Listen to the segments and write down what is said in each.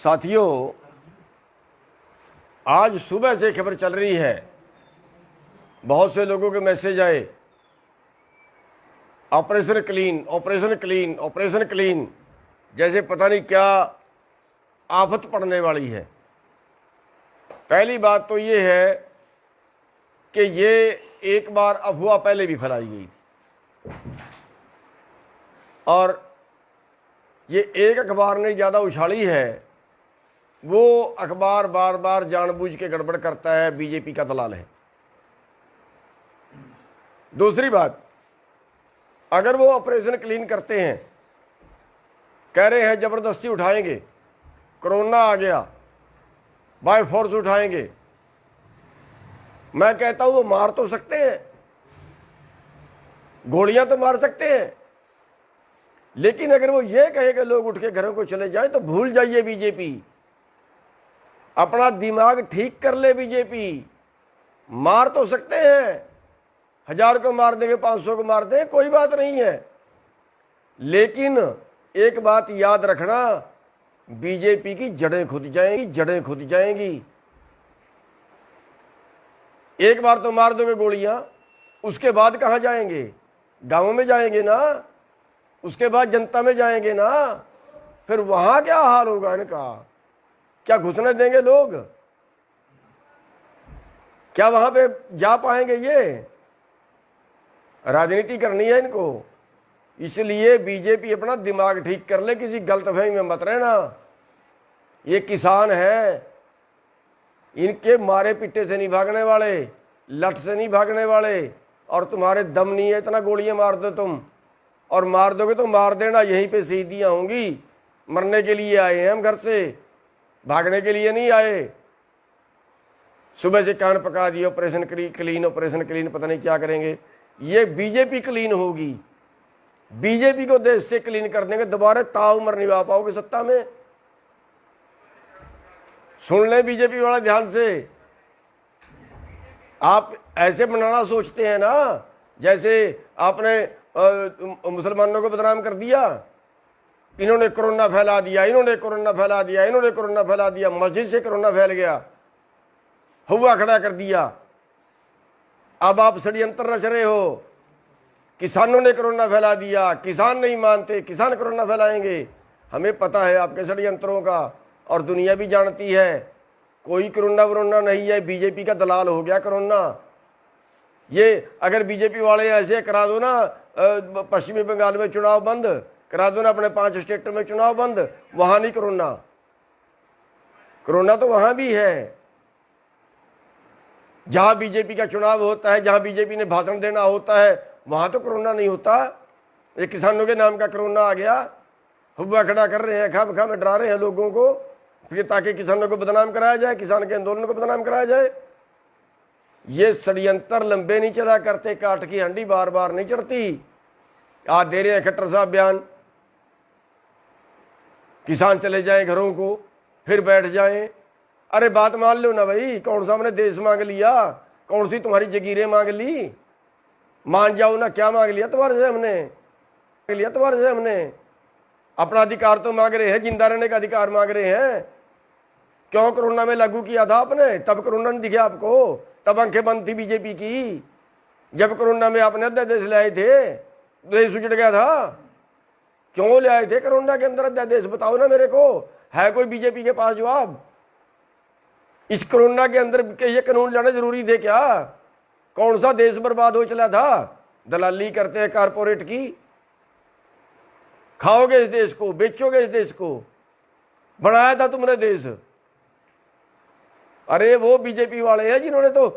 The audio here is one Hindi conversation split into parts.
साथियों, आज सुबह से खबर चल रही है, बहुत से लोगों के मैसेज आए, operation clean, operation clean, operation clean, जैसे पता नहीं क्या आफत पड़ने वाली है। पहली बात तो ये है कि ये एक बार अफवाह पहले भी फैलाई गई थी और ये एक अखबार ने ज़्यादा उछाली है। वो अखबार बार बार जानबूझ के गड़बड़ करता है, बीजेपी का दलाल है। दूसरी बात, अगर वो ऑपरेशन क्लीन करते हैं, कह रहे हैं जबरदस्ती उठाएंगे, कोरोना आ गया, बाय फोर्स उठाएंगे, मैं कहता हूं वो मार तो सकते हैं, गोलियां तो मार सकते हैं, लेकिन अगर वो ये कहे कि लोग उठ के घरों को चले जाएं, तो भूल जाइए बीजेपी, अपना दिमाग ठीक कर ले। बीजेपी मार तो सकते हैं, 1000 को मार देंगे, 500 को मार देंगे, कोई बात नहीं है, लेकिन एक बात याद रखना, बीजेपी की जड़ें खुद जाएंगी, जड़ें खुद जाएंगी। एक बार तो मार दोगे गोलियां, उसके बाद कहां जाएंगे? गांवों में जाएंगे ना, उसके बाद जनता में जाएंगे ना, फिर वहां क्या हाल होगा इनका? क्या घुसने देंगे लोग? क्या वहां पे जा पाएंगे? ये राजनीति करनी है इनको, इसलिए बीजेपी अपना दिमाग ठीक कर ले, किसी गलतफहमी में मत रहना। ये किसान है, इनके मारे पिट्टे से नहीं भागने वाले, लठ से नहीं भागने वाले, और तुम्हारे दम नहीं है इतना गोलियां मार दो तुम, और मार दोगे तो मार देना, यहीं पे शहीदियां होंगी। मरने के लिए आए हैं हम घर से, भागने के लिए नहीं आए। सुबह से कान पका दिए, ऑपरेशन क्लीन, ऑपरेशन क्लीन, पता नहीं क्या करेंगे। ये बीजेपी क्लीन होगी, बीजेपी को देश से क्लीन कर देंगे, दोबारा ताउम्र निभा पाओगे सत्ता में। सुन ले बीजेपी वाला ध्यान से, आप ऐसे बनाना सोचते हैं ना जैसे आपने मुसलमानों को बदनाम कर दिया, इन्होंने कोरोना फैला दिया, इन्होंने कोरोना फैला दिया, इन्होंने कोरोना फैला दिया, मस्जिद से कोरोना फैल गया, हुआ खड़ा कर दिया। अब आप षड्यंत्र रच रहे हो, किसानों ने कोरोना फैला दिया, किसान नहीं मानते, किसान कोरोना फैलाएंगे। हमें पता है आपके षड्यंत्रों का, और दुनिया भी जानती है, कोई कोरोना वरोना नहीं है, बीजेपी का दलाल हो गया कोरोना। ये अगर बीजेपी वाले ऐसे करा दो ना, पश्चिमी बंगाल में चुनाव बंद करा दो ना, अपने 5 स्टेट में चुनाव बंद, वहां नहीं कोरोना, कोरोना तो वहां भी है। जहां बीजेपी का चुनाव होता है, जहां बीजेपी ने भाषण देना होता है, वहां तो कोरोना नहीं होता। ये किसानों के नाम का कोरोना आ गया, हुआ खड़ा कर रहे हैं, खा में डरा रहे हैं लोगों को, फिर ताकि किसानों को बदनाम कराया जाए, किसान के आंदोलन को बदनाम कराया जाए। ये षड्यंत्र लंबे नहीं चला करते, काट की हंडी बार बार नहीं चढ़ती। आज दे रहे हैं खट्टर साहब बयान, किसान चले जाएं घरों को, फिर बैठ जाएं। अरे बात मान लो ना भाई, कौन सा हमने देश मांग लिया, कौन सी तुम्हारी जगीरें मांग ली, मान जाओ ना। क्या मांग लिया तुम्हारे से हमने? अपना अधिकार तो मांग रहे हैं, जिंदा रहने का अधिकार मांग रहे हैं। क्यों कोरोना में लागू किया था आपने? तब कोरोना नहीं दिखे आपको, तब आंखें बंद थी बीजेपी की। जब कोरोना में आपने अध्यादेश लाए थे, देश उजड़ गया था। क्यों ले आए थे कोरोना के अंदर अध्यादेश? बताओ ना मेरे को, है कोई बीजेपी के पास जवाब? इस कोरोना के अंदर के ये कानून लाना जरूरी थे क्या? कौन सा देश बर्बाद हो चला था? दलाली करते हैं कारपोरेट की, खाओगे इस देश को, बेचोगे इस देश को, बनाया था तुमने देश। अरे वो बीजेपी वाले हैं जिन्होंने तो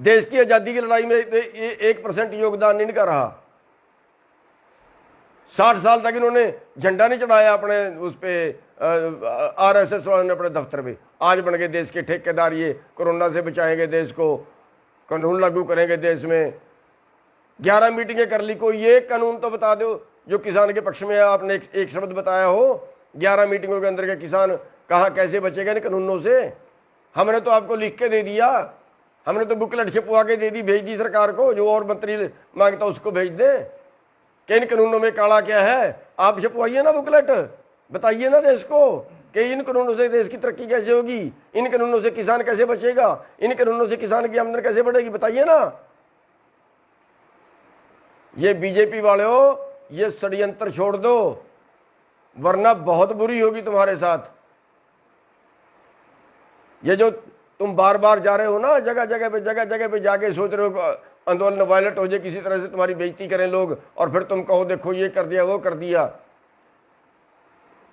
देश की आजादी की लड़ाई में 1% योगदान नहीं कर रहा। 60 साल तक इन्होंने झंडा नहीं चढ़ाया अपने उस पे, RSS वालों ने अपने दफ्तर पे। आज बन गए देश के ठेकेदार, ये कोरोना से बचाएंगे देश को, कानून लागू करेंगे देश में। 11 मीटिंगें कर ली, कोई एक कानून तो बता दो जो किसान के पक्ष में है। आपने एक शब्द बताया हो 11 मीटिंगों के अंदर के किसान कहाँ कैसे बचेगा इन कानूनों से? हमने तो आपको लिख के दे दिया, हमने तो बुकलेट छपवा के दे दी, भेज दी सरकार को, जो और मंत्री मांगता उसको भेज दे कि इन कानूनों में काला क्या है। आप छपवाइए ना बुकलेट, बताइए ना देश को। कि इन कानूनों से देश की तरक्की कैसे होगी, इन कानूनों से किसान कैसे बचेगा, इन कानूनों से किसान की आमदनी कैसे बढ़ेगी, बताइए ना। ये बीजेपी वाले हो, ये षड्यंत्र छोड़ दो, वरना बहुत बुरी होगी तुम्हारे साथ। ये जो तुम बार बार जा रहे हो ना, जगह जगह पे जाके सोच रहे हो आंदोलन वायलेंट हो जाए, किसी तरह से तुम्हारी बेइज्जती करें लोग, और फिर तुम कहो देखो ये कर दिया वो कर दिया।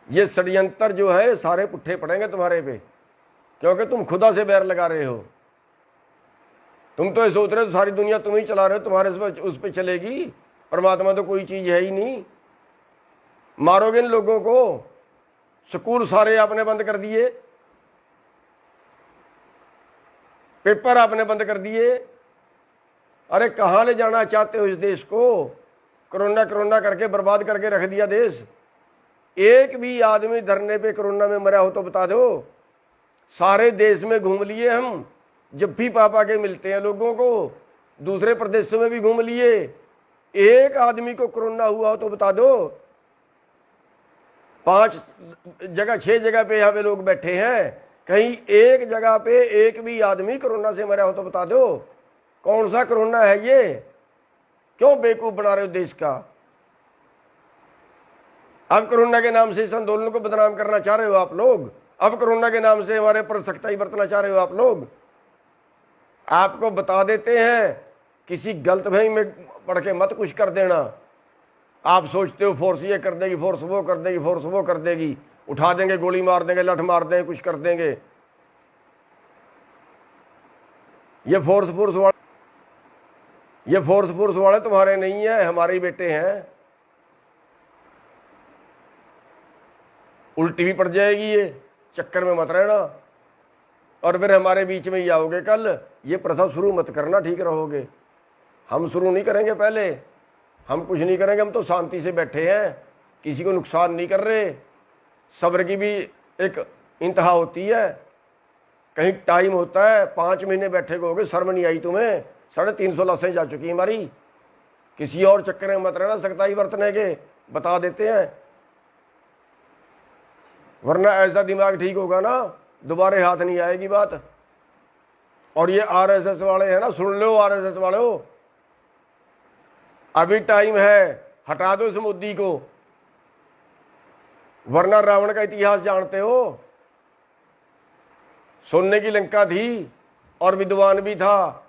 ये षड्यंत्र जो है सारे पुट्ठे पड़ेंगे तुम्हारे पे, क्योंकि तुम खुदा से बैर लगा रहे हो। तुम तो ये सोच रहे हो सारी दुनिया तुम ही चला रहे हो, तुम्हारे उस पर चलेगी, परमात्मा तो कोई चीज है ही नहीं। मारोगे इन लोगों को। स्कूल सारे आपने बंद कर दिए, पेपर आपने बंद कर दिए। अरे कहाँ ले जाना चाहते हो इस देश को? कोरोना कोरोना करके बर्बाद करके रख दिया देश। एक भी आदमी धरने पे कोरोना में मरा हो तो बता दो। सारे देश में घूम लिए हम, जब भी पापा के मिलते हैं लोगों को, दूसरे प्रदेशों में भी घूम लिए, एक आदमी को कोरोना हुआ हो तो बता दो। 5 जगह 6 जगह पे यहाँ पे लोग बैठे हैं, कहीं एक जगह पे एक भी आदमी कोरोना से मरा हो तो बता दो। कौन सा कोरोना है ये? क्यों बेवकूफ बना रहे हो देश का? अब कोरोना के नाम से इस आंदोलन को बदनाम करना चाह रहे हो आप लोग। अब कोरोना के नाम से हमारे पर सख्ताई बरतना चाह रहे हो आप लोग। आपको बता देते हैं, किसी गलतफहमी में पढ़ के मत कुछ कर देना। आप सोचते हो फोर्स ये कर देगी, फोर्स वो कर देगी, फोर्स वो कर देगी, उठा देंगे, गोली मार देंगे, लठ मार देंगे, कुछ कर देंगे। ये फोर्स वाले तुम्हारे नहीं है, हमारे ही बेटे हैं। उल्टी भी पड़ जाएगी, ये चक्कर में मत रहना, और फिर हमारे बीच में ही आओगे कल। ये प्रथा शुरू मत करना, ठीक रहोगे। हम शुरू नहीं करेंगे, पहले हम कुछ नहीं करेंगे। हम तो शांति से बैठे हैं, किसी को नुकसान नहीं कर रहे। सब्र की भी एक इंतहा होती है, कहीं टाइम होता है। 5 महीने बैठे हो गए, शर्म नहीं आई तुम्हें? 350 लाशें जा चुकी हमारी। किसी और चक्कर में मत रहना, सख्ताई बरतने के बता देते हैं, वरना ऐसा दिमाग ठीक होगा ना, दोबारा हाथ नहीं आएगी बात। और ये आरएसएस वाले हैं ना, सुन लो आरएसएस वाले हो, अभी टाइम है, हटा दो इस मोदी को, वरना रावण का इतिहास जानते हो। सोने की लंका थी और विद्वान भी था,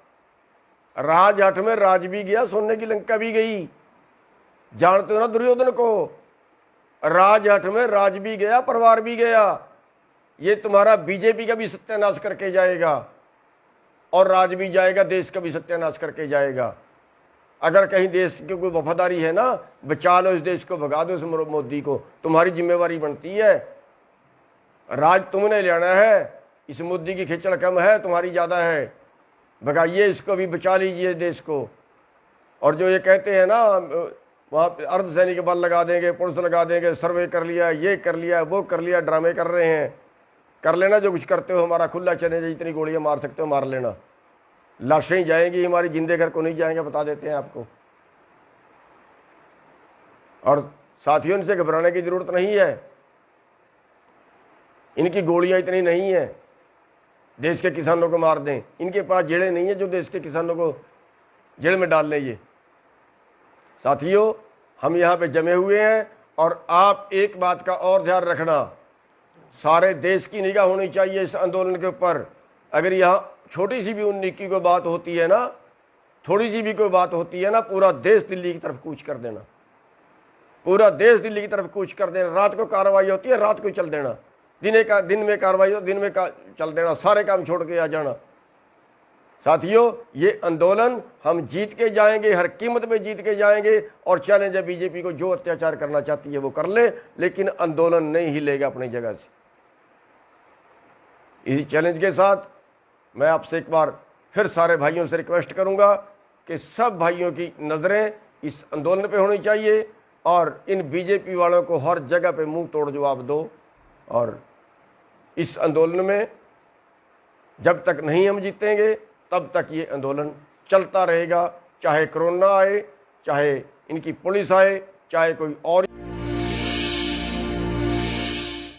राजहट में राज भी गया, सोने की लंका भी गई। जानते हो ना दुर्योधन को? राजहट में राज भी गया, परिवार भी गया। ये तुम्हारा बीजेपी का भी सत्यानाश करके जाएगा, और राज भी जाएगा, देश का भी सत्यानाश करके जाएगा। अगर कहीं देश की कोई वफादारी है ना, बचा लो इस देश को, भगा दो इस मोदी को, तुम्हारी जिम्मेवारी बनती है। राज तुमने लेना है, इस मोदी की खिचड़ कम है, तुम्हारी ज्यादा है। भगाइए इसको भी, बचा लीजिए देश को। और जो ये कहते हैं ना वहाँ अर्धसैनिक बल लगा देंगे, पुलिस लगा देंगे, सर्वे कर लिया, ये कर लिया, वो कर लिया, ड्रामे कर रहे हैं। कर लेना जो कुछ करते हो, हमारा खुला चैलेंज है, जितनी गोलियां मार सकते हो मार लेना। लाशें जाएंगी हमारी, जिंदे घर को नहीं जाएंगे, बता देते हैं आपको। और साथियों, इनसे घबराने की जरूरत नहीं है, इनकी गोलियां इतनी नहीं है देश के किसानों को मार दें। इनके पास जेलें नहीं है जो देश के किसानों को जेल में डाल लें। ये साथियों, हम यहाँ पे जमे हुए हैं, और आप एक बात का और ध्यान रखना, सारे देश की निगाह होनी चाहिए इस आंदोलन के ऊपर। अगर यहाँ छोटी सी भी उन्नीस की कोई बात होती है ना, थोड़ी सी भी कोई बात होती है ना, पूरा देश दिल्ली की तरफ कूच कर देना, पूरा देश दिल्ली की तरफ कूच कर देना। रात को कार्रवाई होती है, रात को चल देना, दिन में कार्रवाई हो, दिन में चल देना, सारे काम छोड़ के आ जाना। साथियों, ये आंदोलन हम जीत के जाएंगे, हर कीमत पे जीत के जाएंगे। और चैलेंज है बीजेपी को, जो अत्याचार करना चाहती है वो कर ले, लेकिन आंदोलन नहीं हिलेगा अपनी जगह से। इसी चैलेंज के साथ मैं आपसे एक बार फिर सारे भाइयों से रिक्वेस्ट करूंगा कि सब भाइयों की नजरें इस आंदोलन पे होनी चाहिए, और इन बीजेपी वालों को हर जगह पे मुंह तोड़ जवाब दो। और इस आंदोलन में जब तक नहीं हम जीतेंगे, तब तक ये आंदोलन चलता रहेगा, चाहे कोरोना आए, चाहे इनकी पुलिस आए, चाहे कोई और